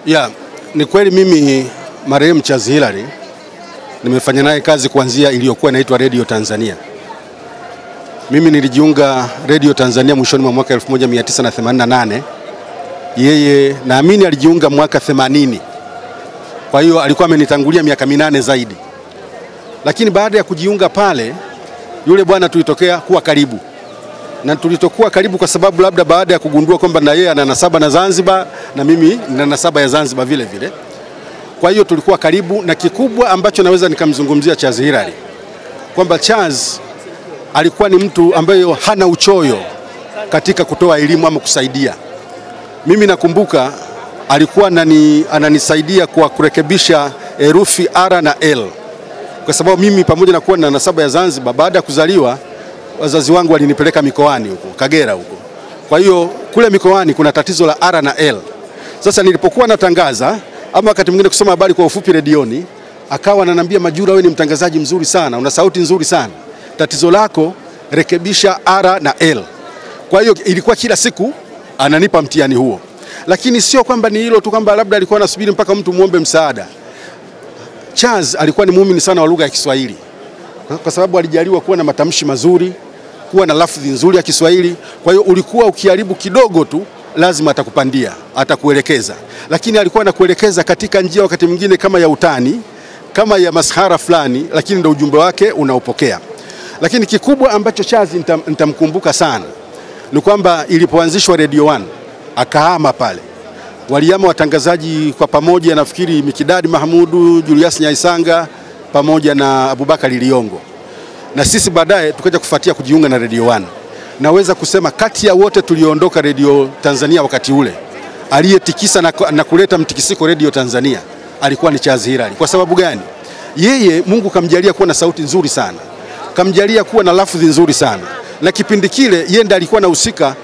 Ya, ni kweli mimi marehemu Charles Hilary nimefanya naye kazi kuanzia iliyokuwa inaitwa Radio Tanzania. Mimi nilijiunga Radio Tanzania mwishoni mwa mwaka 1988. Yeye naamini alijiunga mwaka 80. Kwa hiyo alikuwa amenitangulia miaka 8 zaidi. Lakini baada ya kujiunga pale, yule bwana tulitokea kuwa karibu. Na tulitokuwa karibu kwa sababu labda baada ya kugundua kwamba na yeye ana nasaba na Zanzibar na mimi nina nasaba ya Zanzibar vile vile. Kwa hiyo tulikuwa karibu, na kikubwa ambacho naweza nikamzungumzia Charles Hilary kwamba Charles alikuwa ni mtu ambaye hana uchoyo katika kutoa elimu ama kusaidia. Mimi nakumbuka alikuwa ananisaidia kwa kurekebisha herufi R na L. Kwa sababu mimi pamoja na kuwa na nasaba ya Zanzibar, baada ya kuzaliwa wazazi wangu walinipeleka mikoani huko, Kagera huko. Kwa hiyo kule mikoani kuna tatizo la R na L. Sasa nilipokuwa natangaza ama wakati mwingine kusoma habari kwa ufupi redioni, akawa ananiambia, Majura, wewe ni mtangazaji mzuri sana, una sauti nzuri sana. Tatizo lako rekebisha R na L. Kwa hiyo ilikuwa kila siku ananipa mtihani huo. Lakini sio kwamba ni hilo tu, kwamba labda alikuwa anasubiri mpaka mtu muombe msaada. Charles alikuwa ni muumini sana wa lugha ya Kiswahili. Kwa sababu alijaliwa kuwa na matamshi mazuri, kuwa na lafzi nzuri ya Kiswahili. Kwa hiyo ulikuwa ukiharibu kidogo tu lazima atakupandia, atakuelekeza. Lakini alikuwa anakuelekeza katika njia wakati mwingine kama ya utani, kama ya maskhara fulani, lakini ndio ujumbe wake unaopokea. Lakini kikubwa ambacho Charles nitamkumbuka sana ni kwamba ilipoanzishwa Radio 1 akahama pale. Waliama watangazaji kwa pamoja, nafikiri Mikidadi Mahmudu, Julius Nyaisanga pamoja na Abubakar Liongo. Na sisi baadaye tukaja kufuatia kujiunga na Radio 1. Naweza kusema kati ya wote tuliondoka Radio Tanzania wakati ule, aliyetikisa na kuleta mtikisiko Radio Tanzania alikuwa ni Charles Hilary. Kwa sababu gani? Yeye Mungu kamjalia kuwa na sauti nzuri sana, kamjalia kuwa na lafzi nzuri sana. Na kipindi kile yeye ndiye alikuwa anahusika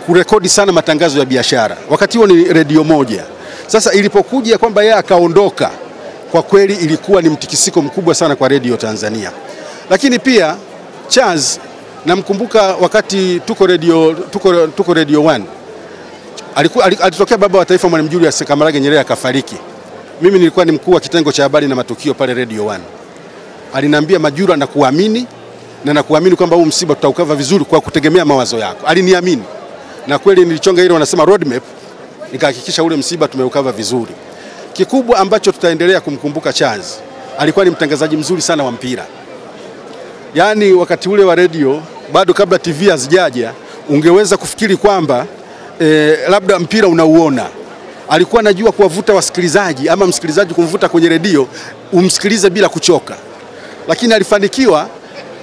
kurekodi sana matangazo ya biashara. Wakati huo ni Radio 1. Sasa ilipokuja kwamba yeye akaondoka, kwa kweli ilikuwa ni mtikisiko mkubwa sana kwa Radio Tanzania. Lakini pia Charles namkumbuka wakati tuko Radio 1. Alitokea baba wa taifa Mwalimu Julius Kambarage Nyerere akafariki. Mimi nilikuwa ni mkuu wa kitengo cha habari na matukio pale Radio 1. Aliniambia, Majura, nakuamini na nakuamini kwamba huu msiba tutaukava vizuri kwa kutegemea mawazo yako. Aliniamini. Na kweli nilichonga ile wanasema roadmap, nikahakikisha ule msiba tumeukava vizuri. Kikubwa ambacho tutaendelea kumkumbuka Charles, alikuwa ni mtangazaji mzuri sana wa mpira. Yaani wakati ule wa radio, bado kabla TV hazijaja, ungeweza kufikiri kwamba labda mpira unauona. Alikuwa anajua kuwavuta wasikilizaji ama msikilizaji kumvuta kwenye radio umsikilize bila kuchoka. Lakini alifanikiwa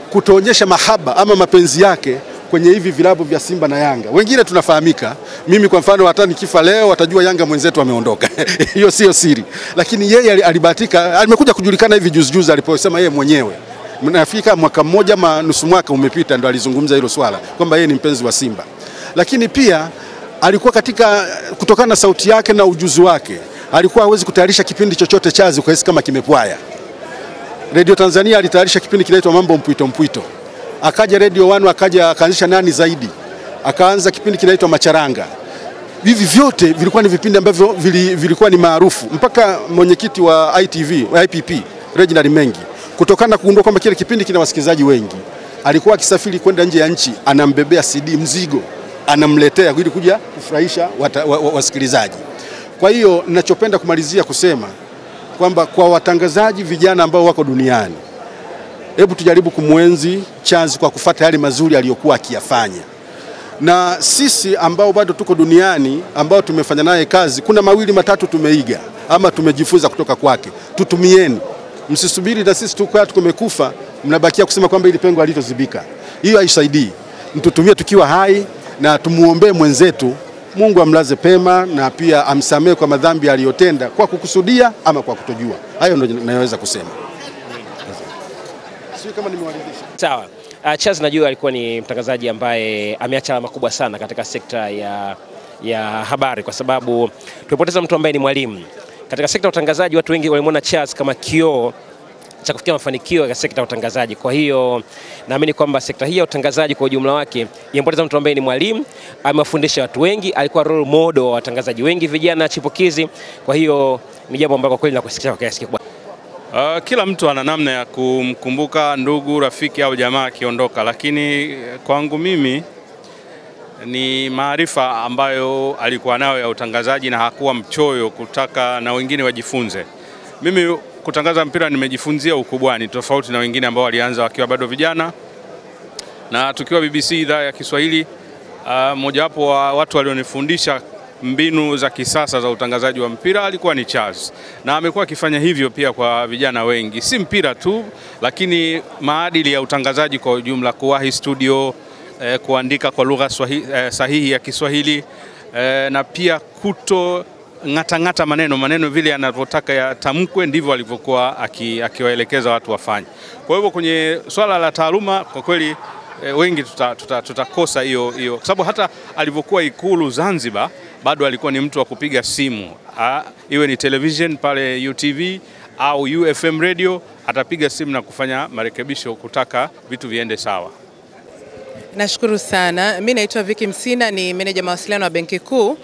kutoonyesha mahaba ama mapenzi yake kwenye hivi vilabu vya Simba na Yanga. Wengine tunafahamika. Mimi kwa mfano hata nikifa leo watajua Yanga mwenzetu ameondoka. Hiyo sio siri. Lakini yeye alibahatika, alimekuja kujulikana hivi juzi aliposema yeye mwenyewe. Mnafika mwaka mmoja ama nusu mwaka umepita ndo alizungumza hilo swala kwamba yeye ni mpenzi wa Simba. Lakini pia alikuwa kutokana na sauti yake na ujuzi wake, alikuwa hawezi kutayarisha kipindi chochote Charles ukahisi kama kimepwaya. Radio Tanzania alitayarisha kipindi kinaitwa Mambo Mpwito Mpwito. Akaja Radio 1 akaanzisha Nani Zaidi. Akaanza kipindi kinaitwa Macharanga. Hivi vyote vilikuwa ni vipindi ambavyo vilikuwa ni maarufu. Mpaka mwenyekiti wa IPP, Reginald Mengi, kutokana na kugundua kwamba kile kipindi kina wasikilizaji wengi, alikuwa akisafiri kwenda nje ya nchi, anambebea CD mzigo, anamletea ili kuja kufurahisha wasikilizaji. Kwa hiyo ninachopenda kumalizia kusema kwamba kwa watangazaji vijana ambao wako duniani, hebu tujaribu kumwenzi Charles kwa kufuata yale mazuri aliyokuwa akiyafanya. Na sisi ambao bado tuko duniani, ambao tumefanya naye kazi, kuna mawili matatu tumeiga ama tumejifunza kutoka kwake. Tutumieni. Msisubiri na sisi tumekufa mnabakia kusema kwamba ili pengo halitozibika. Hiyo haisaidii. Mtutumie tukiwa hai na tumuombee mwenzetu, Mungu amlaze pema na pia amsamehe kwa madhambi aliyotenda kwa kukusudia ama kwa kutojua. Hayo ndio ninaweza kusema. Sio kama nimewaridhisha. Sawa. Charles najua alikuwa ni mtangazaji ambaye ameacha alama kubwa sana katika sekta ya habari, kwa sababu tumepoteza mtu ambaye ni mwalimu. Katika sekta ya utangazaji watu wengi walimwona Charles kama kioo cha kufikia mafanikio ya sekta ya utangazaji. Kwa hiyo naamini kwamba sekta hii ya utangazaji kwa ujumla wake impoteza mtu ambaye ni mwalimu, amewafundisha watu wengi, alikuwa role model wa watangazaji wengi vijana chipukizi. Kwa hiyo ni jambo ambalo kwa kweli nakusikitisha kwa kiasi kikubwa. Kila mtu ana namna ya kumkumbuka ndugu, rafiki au jamaa akiondoka, lakini kwangu mimi ni maarifa ambayo alikuwa nayo ya utangazaji na hakuwa mchoyo kutaka na wengine wajifunze. Mimi kutangaza mpira nimejifunzia ukubwani, tofauti na wengine ambao walianza wakiwa bado vijana. Na tukiwa BBC idhaa ya Kiswahili, mojawapo wa watu walionifundisha mbinu za kisasa za utangazaji wa mpira alikuwa ni Charles, na amekuwa akifanya hivyo pia kwa vijana wengi, si mpira tu lakini maadili ya utangazaji kwa ujumla, kuwahi studio, kuandika kwa lugha sahihi ya Kiswahili, na pia kuto ngata maneno vile yanavyotaka yatamkwe ndivyo alivyokuwa akiwaelekeza watu wafanye. Kwa hivyo kwenye swala la taaluma kwa kweli wengi tutakosa hiyo kwa sababu hata alivyokuwa Ikulu Zanzibar bado alikuwa ni mtu wa kupiga simu, iwe ni television pale UTV au UFM radio, atapiga simu na kufanya marekebisho kutaka vitu viende sawa. Nashukuru sana. Mimi naitwa Vicky Msina, ni meneja mawasiliano wa Benki Kuu.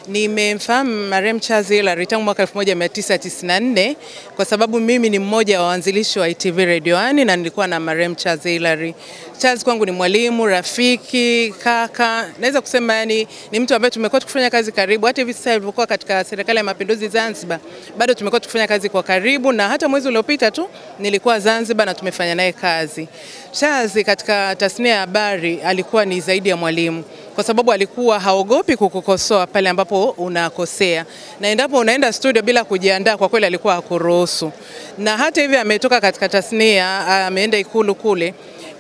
Nimemfahamu marehemu Charles Hilary tangu mwaka 1994 kwa sababu mimi ni mmoja wa waanzilishi wa ITV Radio 1 na nilikuwa na marehemu Charles Hilary. Charles kwangu ni mwalimu, rafiki, kaka. Naweza kusema yani ni mtu ambaye tumekuwa tukifanya kazi karibu. Hata hivi sasa alivyokuwa katika serikali ya Mapinduzi Zanzibar, bado tumekuwa tukifanya kazi kwa karibu, na hata mwezi uliopita tu nilikuwa Zanzibar na tumefanya naye kazi. Charles katika tasnia ya habari alikuwa ni zaidi ya mwalimu, kwa sababu alikuwa haogopi kukukosoa pale ambapo unakosea, na endapo unaenda studio bila kujiandaa, kwa kweli alikuwa hakuruhusu. Na hata hivi ametoka katika tasnia, ameenda Ikulu kule,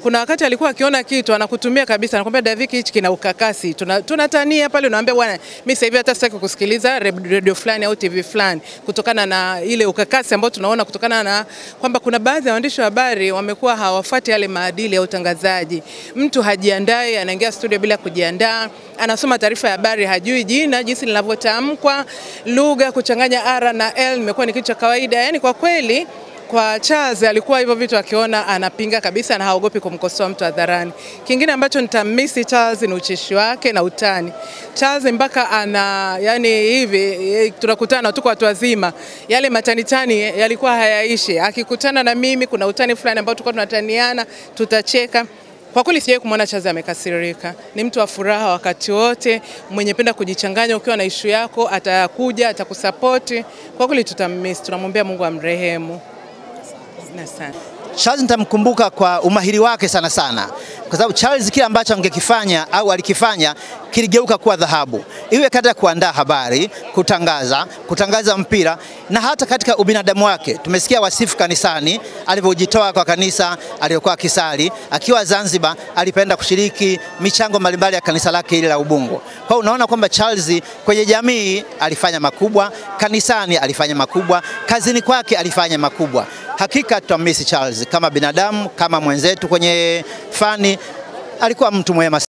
kuna wakati alikuwa akiona kitu anakutumia kabisa, anakuambia Daviki hichi kina ukakasi, tunatania pale, unaambia bwana mimi sasa hivi hata sitaki kusikiliza radio fulani au TV fulani kutokana na ile ukakasi ambao tunaona, kutokana na kwamba kuna baadhi ya waandishi wa habari wamekuwa hawafuati yale maadili ya utangazaji. Mtu hajiandae, anaingia studio bila kujiandaa, anasoma taarifa ya habari hajui jina jinsi linavyotamkwa, lugha kuchanganya R na L imekuwa ni kitu cha kawaida. Yani kwa kweli kwa Charles alikuwa hivyo vitu akiona anapinga kabisa na haogopi kumkosoa mtu hadharani. Kingine ambacho nitamisi Charles ni ucheshi wake na utani. Charles mpaka yani hivi tunakutana tu kwa watu wazima, yale matanitani yalikuwa hayaishi. Akikutana na mimi kuna utani fulani ambao tulikuwa tunataniana, tutacheka. Kwa kweli sijawahi kumwona Charles amekasirika. Ni mtu wa furaha wakati wote, mwenye penda kujichanganya. Ukiwa na issue yako atakuja, atakusupport. Kwa kweli tutammiss, tunamwombea Mungu amrehemu. Charles nitamkumbuka kwa umahiri wake sana, kwa sababu Charles kile ambacho angekifanya au alikifanya kiligeuka kuwa dhahabu, iwe katika kuandaa habari, kutangaza mpira, na hata katika ubinadamu wake. Tumesikia wasifu kanisani alivyojitoa kwa kanisa aliyokuwa kisali. Akiwa Zanzibar alipenda kushiriki michango mbalimbali ya kanisa lake ile la Ubungo. Kwa unaona kwamba Charles kwenye jamii alifanya makubwa, kanisani alifanya makubwa, kazini kwake alifanya makubwa. Hakika tutamisi Charles kama binadamu, kama mwenzetu kwenye fani, alikuwa mtu mwema.